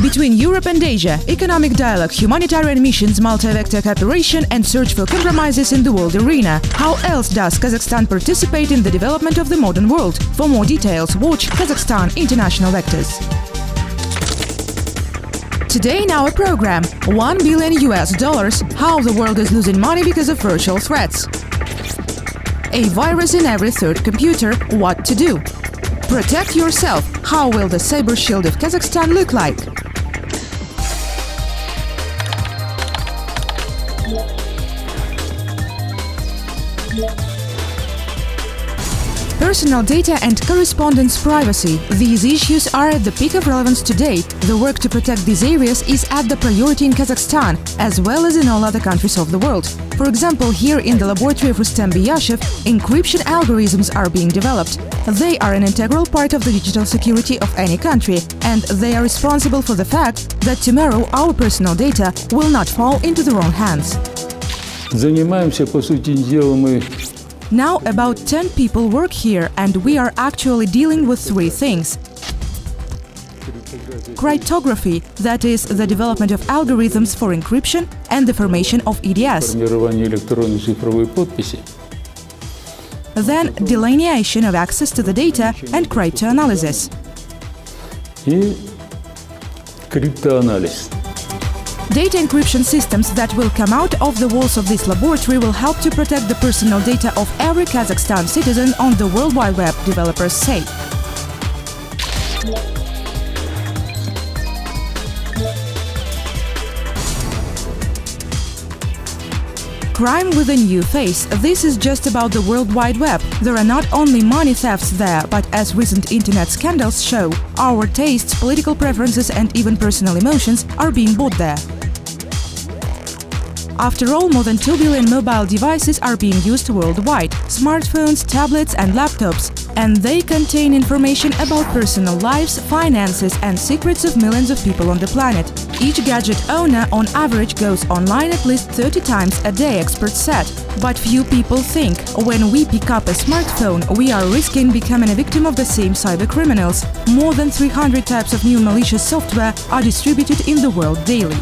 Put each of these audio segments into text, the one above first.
Between Europe and Asia, economic dialogue, humanitarian missions, multi-vector cooperation and search for compromises in the world arena. How else does Kazakhstan participate in the development of the modern world? For more details, watch Kazakhstan International Vectors. Today in our program, $1 billion, how the world is losing money because of virtual threats. A virus in every third computer, what to do? Protect yourself, how will the Cybershield of Kazakhstan look like? Personal data and correspondence privacy. These issues are at the peak of relevance today. The work to protect these areas is at the priority in Kazakhstan, as well as in all other countries of the world. For example, here in the laboratory of Rustem Biyashev, encryption algorithms are being developed. They are an integral part of the digital security of any country, and they are responsible for the fact that tomorrow our personal data will not fall into the wrong hands. Now about 10 people work here, and we are actually dealing with three things. Cryptography, that is, the development of algorithms for encryption and the formation of EDS. Then delineation of access to the data and cryptanalysis. Data encryption systems that will come out of the walls of this laboratory will help to protect the personal data of every Kazakhstan citizen on the World Wide Web, developers say. Crime with a new face. This is just about the World Wide Web. There are not only money thefts there, but as recent internet scandals show, our tastes, political preferences and even personal emotions are being bought there. After all, more than 2 billion mobile devices are being used worldwide – smartphones, tablets and laptops. And they contain information about personal lives, finances and secrets of millions of people on the planet. Each gadget owner on average goes online at least 30 times a day, experts said. But few people think when we pick up a smartphone, we are risking becoming a victim of the same cyber criminals. More than 300 types of new malicious software are distributed in the world daily.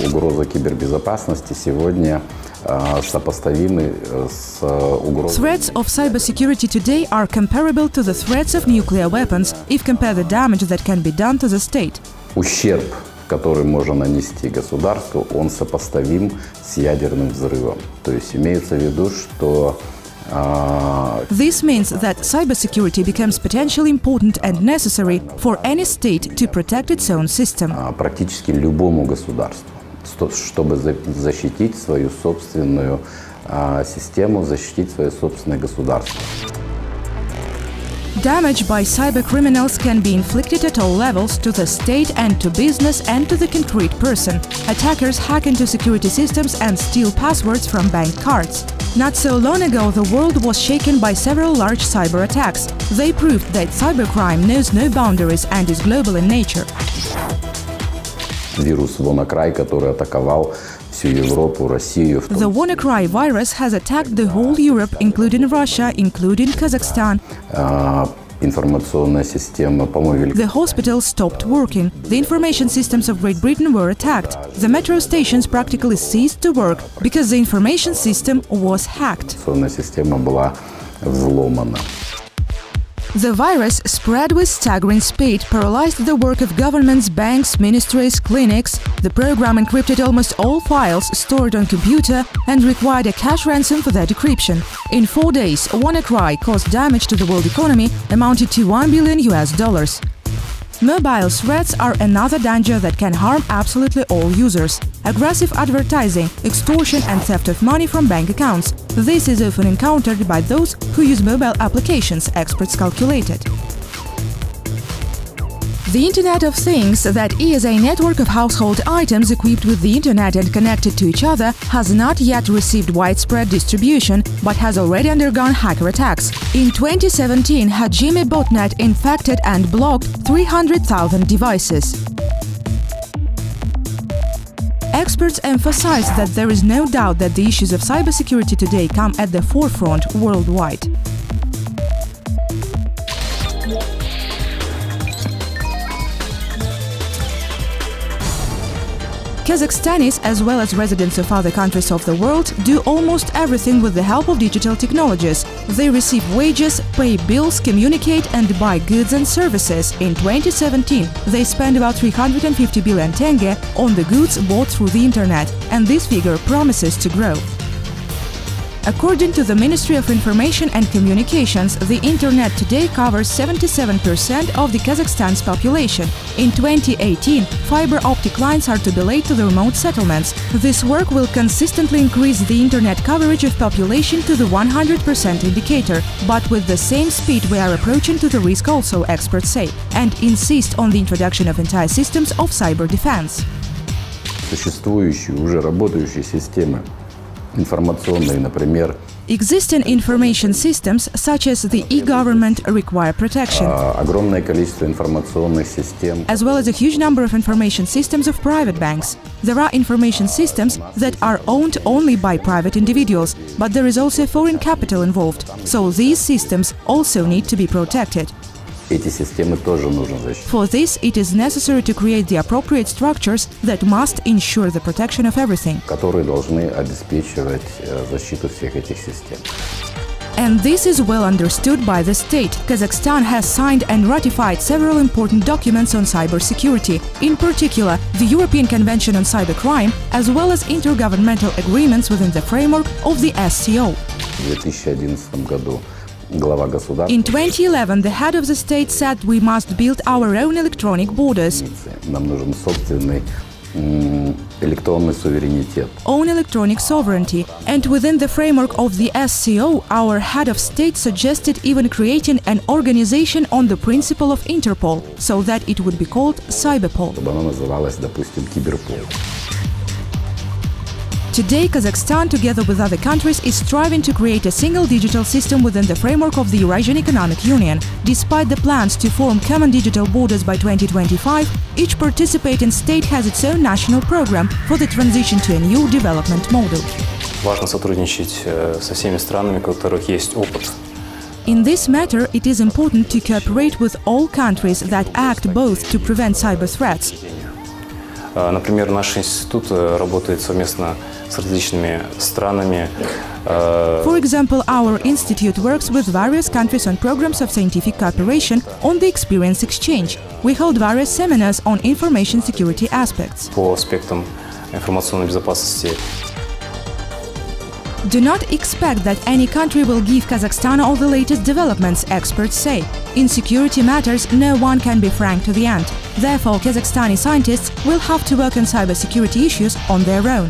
Угроза кибербезопасности сегодня сопоставимы с угрозой. Threats of cybersecurity today are comparable to the threats of nuclear weapons, if compare the damage that can be done to the state. Ущерб, который можно нанести государству, он сопоставим с ядерным взрывом. То есть имеется в виду, что This means that cybersecurity becomes potentially important and necessary for any state to protect its own system. Практически любому государству, чтобы защитить свою собственную систему, защитить свое собственное государство. Damage by cybercriminals can be inflicted at all levels, to the state and to business and to the concrete person. Attackers hack into security systems and steal passwords from bank cards. Not so long ago, the world was shaken by several large cyber attacks. They proved that cybercrime knows no boundaries and is global in nature. Вирус WannaCry, который атаковал всю Европу, Россию. The WannaCry virus has attacked the whole Europe, including Russia, including Kazakhstan. Информационная система, по-моему, The hospitals stopped working. The information systems of Great Britain were attacked. The metro stations practically ceased to work because the information system was hacked. Информационная система была взломана. The virus spread with staggering speed, paralyzed the work of governments, banks, ministries, clinics. The program encrypted almost all files stored on computer and required a cash ransom for their decryption. In 4 days, WannaCry caused damage to the world economy amounted to $1 billion. Mobile threats are another danger that can harm absolutely all users. Aggressive advertising, extortion and theft of money from bank accounts. This is often encountered by those who use mobile applications, experts calculated. The Internet of Things, that is a network of household items equipped with the Internet and connected to each other, has not yet received widespread distribution, but has already undergone hacker attacks. In 2017, Hajime botnet infected and blocked 300,000 devices. Experts emphasize that there is no doubt that the issues of cybersecurity today come at the forefront worldwide. Kazakhstanis, as well as residents of other countries of the world, do almost everything with the help of digital technologies. They receive wages, pay bills, communicate and buy goods and services. In 2017, they spent about 350 billion tenge on the goods bought through the internet, and this figure promises to grow. According to the Ministry of Information and Communications, the internet today covers 77% of the Kazakhstan's population. In 2018, fiber optic lines are to be laid to the remote settlements. This work will consistently increase the internet coverage of population to the 100% indicator, but with the same speed we are approaching to the risk also, experts say, and insist on the introduction of entire systems of cyber defense. Существующие, уже работающие системы информационные, например, existing information systems, such as the e-government, require protection, огромное количество информационных систем, as well as a huge number of information systems of private banks. There are information systems that are owned only by private individuals, but there is also foreign capital involved, so these systems also need to be protected. эти системы тоже нужно защитить. For this, it is necessary to create the appropriate structures that must ensure the protection of everything. Которые должны обеспечивать защиту всех этих систем. And this is well understood by the state. Kazakhstan has signed and ratified several important documents on cybersecurity, in particular the European Convention on Cybercrime, as well as intergovernmental agreements within the framework of the SCO. В 2011 году In 2011, the head of the state said we must build our own electronic borders. Нам нужен собственный электронный суверенитет. Own electronic sovereignty. And within the framework of the SCO, our head of state suggested even creating an organization on the principle of Interpol, so that it would be called Cyberpol. Чтобы оно называлось, допустим, Киберпол. Today, Kazakhstan, together with other countries, is striving to create a single digital system within the framework of the Eurasian Economic Union. Despite the plans to form common digital borders by 2025, each participating state has its own national program for the transition to a new development model. Важно сотрудничать со всеми странами, у которых есть опыт. In this matter, it is important to cooperate with all countries that act both to prevent cyber threats. Например, наш институт работает совместно с различными странами. For example, our institute works with various countries on programs of scientific cooperation on the experience exchange. We hold various seminars on information security aspects. По аспектам информационной безопасности. Do not expect that any country will give Kazakhstan all the latest developments, experts say. In security matters, no one can be frank to the end. Therefore, Kazakhstani scientists will have to work on cybersecurity issues on their own.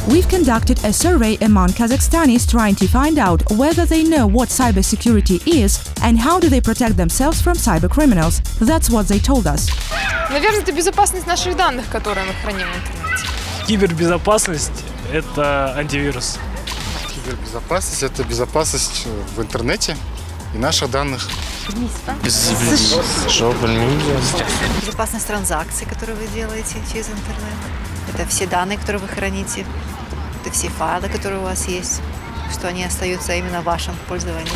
We've conducted a survey among Kazakhstanis trying to find out whether they know what cybersecurity is and how do they protect themselves from cybercriminals. That's what they told us. Наверное, это безопасность наших данных, которые мы храним в интернете. Кибербезопасность – это антивирус. Кибербезопасность – это безопасность в интернете и наших данных. Безопасность транзакций, которые вы делаете через интернет. Это все данные, которые вы храните. Это все файлы, которые у вас есть, что они остаются именно в вашем пользовании.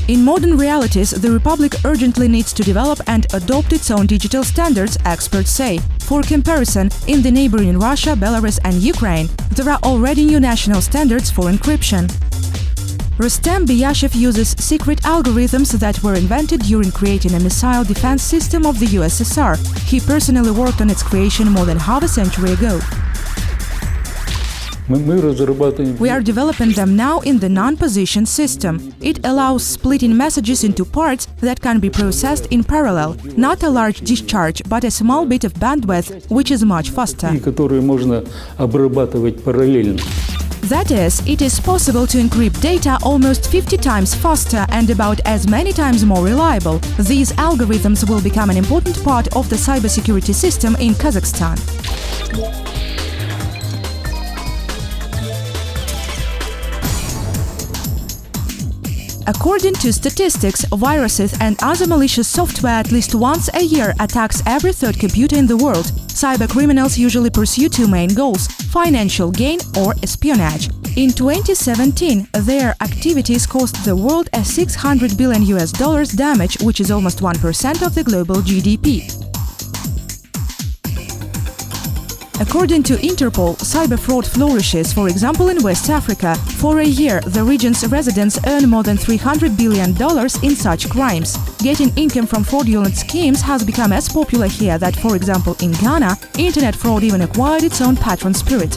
In modern realities, the Republic urgently needs to develop and adopt its own digital standards, experts say. For comparison, in the neighboring Russia, Belarus and Ukraine, there are already new national standards for encryption. Rustem Biyashev uses secret algorithms that were invented during creating a missile defense system of the USSR. He personally worked on its creation more than half a century ago. We are developing them now in the non-position system. It allows splitting messages into parts that can be processed in parallel. Not a large discharge, but a small bit of bandwidth, which is much faster. That is, it is possible to encrypt data almost 50 times faster and about as many times more reliable. These algorithms will become an important part of the cybersecurity system in Kazakhstan. According to statistics, viruses and other malicious software at least once a year attacks every third computer in the world. Cybercriminals usually pursue two main goals – financial gain or espionage. In 2017, their activities cost the world a $600 billion damage, which is almost 1% of the global GDP. According to Interpol, cyber fraud flourishes, for example, in West Africa. For a year, the region's residents earn more than $300 billion in such crimes. Getting income from fraudulent schemes has become as popular here that, for example, in Ghana, internet fraud even acquired its own patron spirit.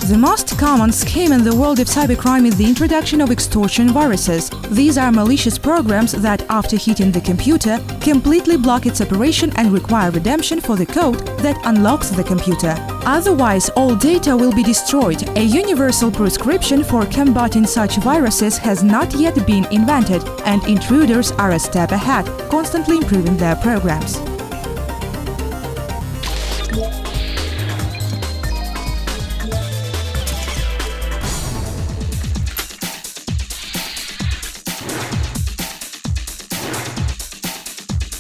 The most common scheme in the world of cybercrime is the introduction of extortion viruses. These are malicious programs that, after hitting the computer, completely block its operation and require redemption for the code that unlocks the computer. Otherwise, all data will be destroyed. A universal prescription for combating such viruses has not yet been invented, and intruders are a step ahead, constantly improving their programs.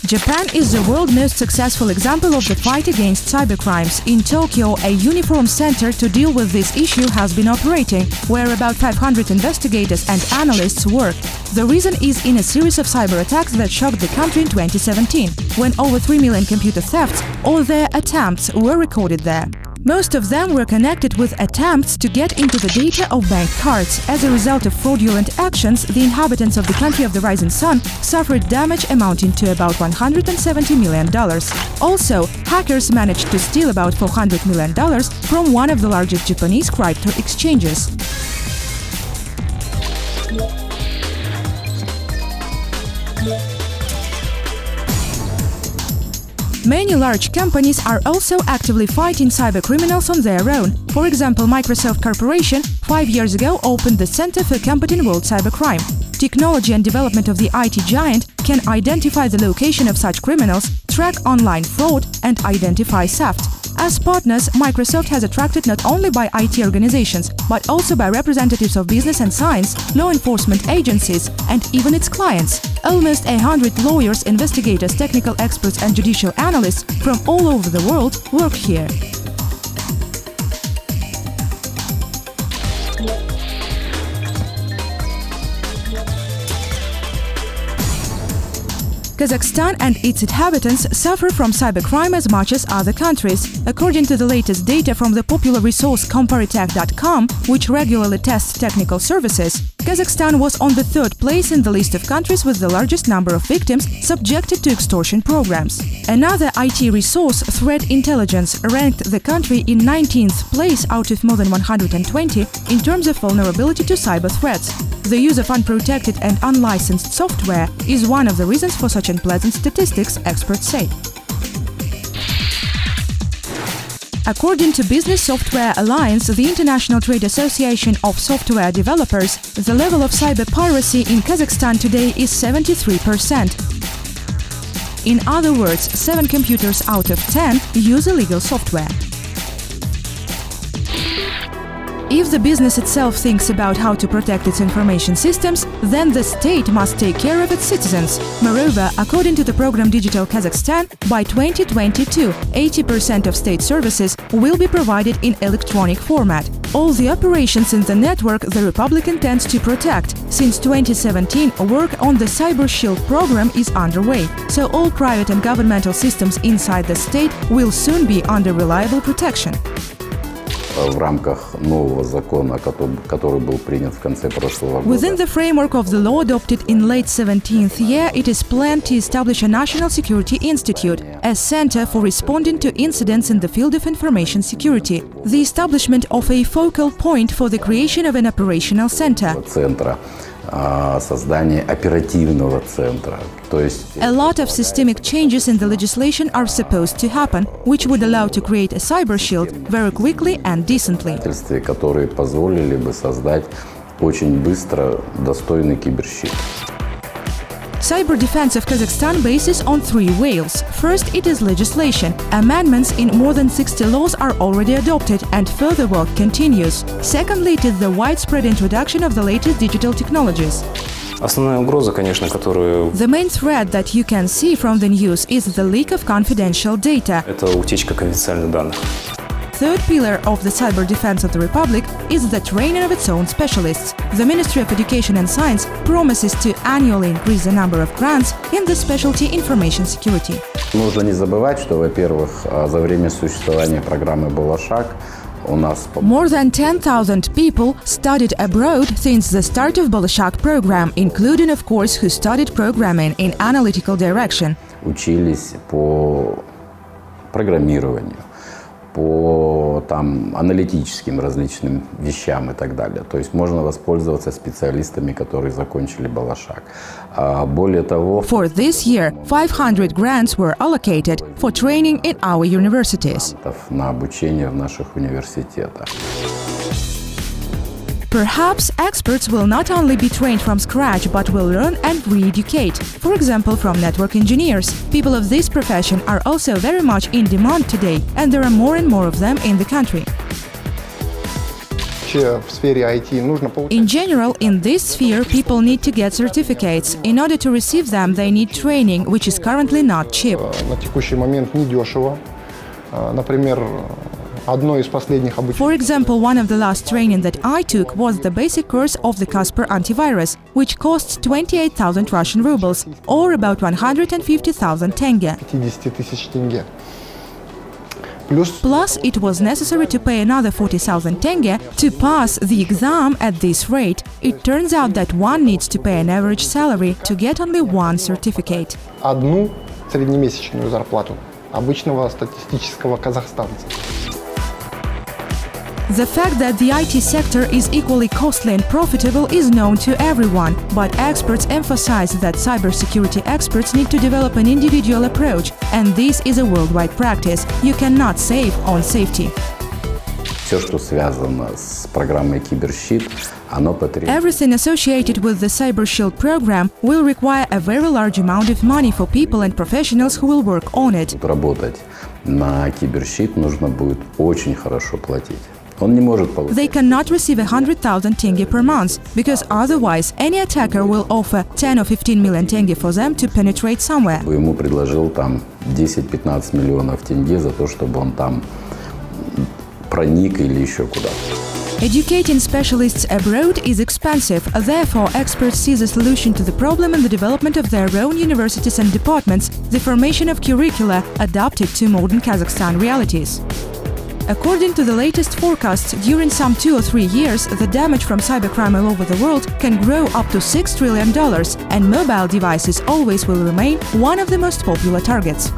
Japan is the world's most successful example of the fight against cybercrimes. In Tokyo, a uniform center to deal with this issue has been operating, where about 500 investigators and analysts work. The reason is in a series of cyber attacks that shocked the country in 2017, when over 3 million computer thefts or their attempts were recorded there. Most of them were connected with attempts to get into the data of bank cards. As a result of fraudulent actions, the inhabitants of the country of the rising sun suffered damage amounting to about $170 million. Also, hackers managed to steal about $400 million from one of the largest Japanese crypto exchanges. Many large companies are also actively fighting cybercriminals on their own. For example, Microsoft Corporation 5 years ago opened the Center for Combating World Cybercrime. Technology and development of the IT giant can identify the location of such criminals, track online fraud, and identify theft. As partners, Microsoft has attracted not only by IT organizations, but also by representatives of business and science, law enforcement agencies, and even its clients. Almost 100 lawyers, investigators, technical experts, and judicial analysts from all over the world work here. Kazakhstan and its inhabitants suffer from cybercrime as much as other countries. According to the latest data from the popular resource comparitech.com, which regularly tests technical services, Kazakhstan was on the 3rd place in the list of countries with the largest number of victims subjected to extortion programs. Another IT resource, Threat Intelligence, ranked the country in 19th place out of more than 120 in terms of vulnerability to cyber threats. The use of unprotected and unlicensed software is one of the reasons for such unpleasant statistics, experts say. According to Business Software Alliance, the International Trade Association of Software Developers, the level of cyber piracy in Kazakhstan today is 73%. In other words, 7 computers out of 10 use illegal software. If the business itself thinks about how to protect its information systems, then the state must take care of its citizens. Moreover, according to the program Digital Kazakhstan, by 2022, 80% of state services will be provided in electronic format. All the operations in the network the Republic intends to protect. Since 2017, work on the Cybershield program is underway, so all private and governmental systems inside the state will soon be under reliable protection. В рамках нового закона, который был принят в конце прошлого года. Within the framework of the law adopted in late 17th year, it is planned to establish a National Security Institute, a center for responding to incidents in the field of information security. The establishment of a focal point for the creation of an operational center. Создание оперативного центра. A lot of systemic changes in the legislation are supposed to happen, which would allow to create a cyber shield very quickly and decently. Которые позволили бы создать очень быстро достойный киберщит. Cyber defense of Kazakhstan bases on 3 whales. First, it is legislation. Amendments in more than 60 laws are already adopted, and further work continues. Secondly, it is the widespread introduction of the latest digital technologies. Основная угроза, конечно, которую... The main threat that you can see from the news is the leak of confidential data. Это утечка конфиденциальных данных. third pillar of the cyber defense of the Republic is the training of its own specialists. The Ministry of Education and Science promises to annually increase the number of grants in the specialty information security. Нужно не забывать, что, во-первых, за время существования программы «Балашак» у нас... More than 10,000 people studied abroad since the start of Balashak program, including, of course, who studied programming in analytical direction. Учились по программированию, по аналитическим различным вещам и так далее. То есть можно воспользоваться специалистами, которые закончили Балашак. Более того... For this year, 500 grants were allocated for training in our universities. На обучение в наших университетах. Perhaps experts will not only be trained from scratch, but will learn and re-educate. For example, from network engineers. People of this profession are also very much in demand today, and there are more and more of them in the country. In general, in this sphere, people need to get certificates. In order to receive them, they need training, which is currently not cheap. For example, one of the last training that I took was the basic course of the Kasper antivirus, which costs 28,000 Russian rubles, or about 150,000 tenge. Plus, it was necessary to pay another 40,000 tenge to pass the exam at this rate. It turns out that one needs to pay an average salary to get only one certificate. Одну среднемесячную зарплату обычного статистического казахстанца. The fact that the IT sector is equally costly and profitable is known to everyone, but experts emphasize that cybersecurity experts need to develop an individual approach, and this is a worldwide practice. You cannot save on safety. Все, что связано с программой «Киберщит», оно потребует... Everything associated with the Cybershield program will require a very large amount of money for people and professionals who will work on it. Работать на «Киберщит» нужно будет очень хорошо платить. Он не может получать. They cannot receive 100,000 tenge per month, because otherwise any attacker will offer 10 or 15 million tenge for them to penetrate somewhere. Ему предложил там 10-15 миллионов тенге за то, чтобы он там проник или еще куда-то. Educating specialists abroad is expensive, therefore experts see the solution to the problem in the development of their own universities and departments, the formation of curricula adapted to modern Kazakhstan realities. According to the latest forecasts, during some 2 or 3 years, the damage from cybercrime all over the world can grow up to $6 trillion, and mobile devices always will remain one of the most popular targets.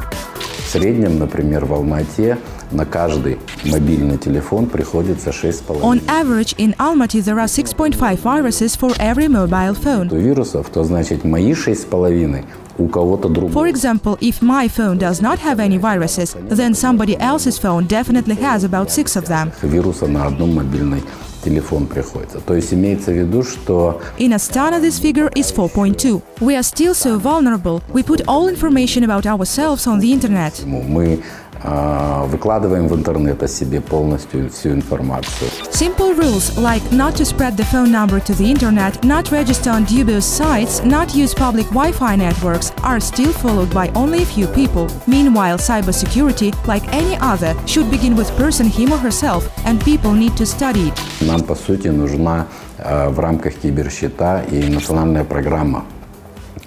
В среднем, например, в Алмате на каждый мобильный телефон приходится 6,5. On average, in Almaty there are 6.5 viruses for every mobile phone. Вирусов, то значит мои 6,5 у кого-то другого. For example, if my phone does not have any viruses, then somebody else's phone definitely has about 6 of them. Вируса на одном мобильный телефон приходится. То есть имеется в виду, что... In Astana this figure is 4.2. We are still so vulnerable. We put all information about ourselves on the internet. Мы выкладываем в интернет о себе полностью всю информацию. Simple rules like not to spread the phone number to the internet, not register on dubious sites, not use public Wi-Fi networks are still followed by only a few people. Meanwhile, cybersecurity, like any other, should begin with person him or herself, and people need to study it. Нам, по сути, нужна в рамках киберщита и национальная программа.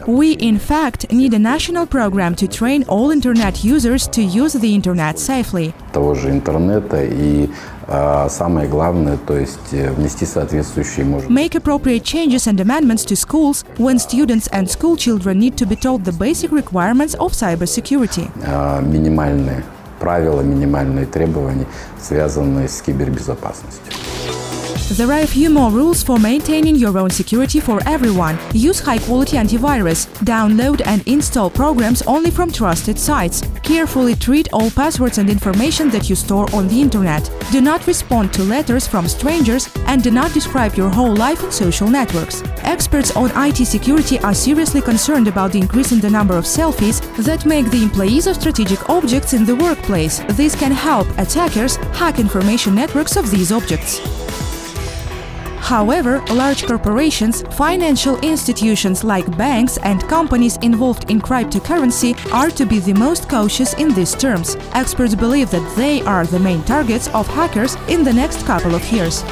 We, in fact, need a national program to train all internet users to use the internet safely. Того же интернета и самое главное, то есть внести соответствующие Make appropriate changes and amendments to schools when students and school children need to be taught the basic requirements of cybersecurity. Минимальные правила, минимальные требования, связанные с кибербезопасностью. There are a few more rules for maintaining your own security for everyone. Use high-quality antivirus. Download and install programs only from trusted sites. Carefully treat all passwords and information that you store on the internet. Do not respond to letters from strangers and do not describe your whole life on social networks. Experts on IT security are seriously concerned about the increase in the number of selfies that make the employees of strategic objects in the workplace. This can help attackers hack information networks of these objects. However, large corporations, financial institutions like banks and companies involved in cryptocurrency are to be the most cautious in these terms. Experts believe that they are the main targets of hackers in the next couple of years.